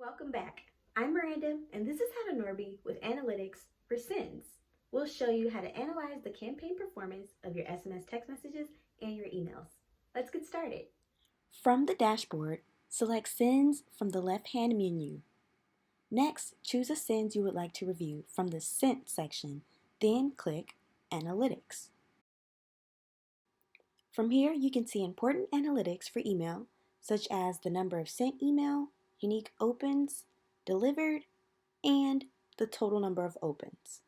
Welcome back. I'm Miranda, and this is How to Norby with Analytics for Sends. We'll show you how to analyze the campaign performance of your SMS text messages and your emails. Let's get started. From the dashboard, select Sends from the left-hand menu. Next, choose a sends you would like to review from the Sent section, then click Analytics. From here, you can see important analytics for email, such as the number of sent email, unique opens, delivered, and the total number of opens.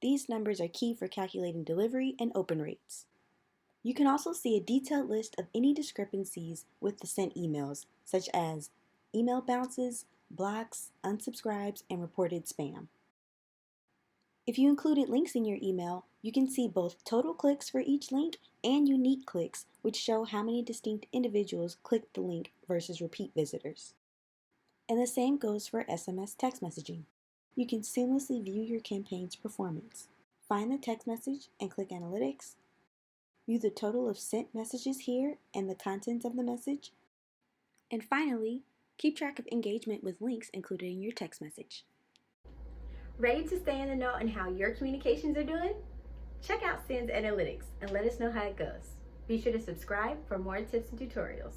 These numbers are key for calculating delivery and open rates. You can also see a detailed list of any discrepancies with the sent emails, such as email bounces, blocks, unsubscribes, and reported spam. If you included links in your email, you can see both total clicks for each link and unique clicks, which show how many distinct individuals clicked the link versus repeat visitors. And the same goes for SMS text messaging. You can seamlessly view your campaign's performance. Find the text message and click Analytics. View the total of sent messages here and the contents of the message. And finally, keep track of engagement with links included in your text message. Ready to stay in the know on how your communications are doing? Check out Sends Analytics and let us know how it goes. Be sure to subscribe for more tips and tutorials.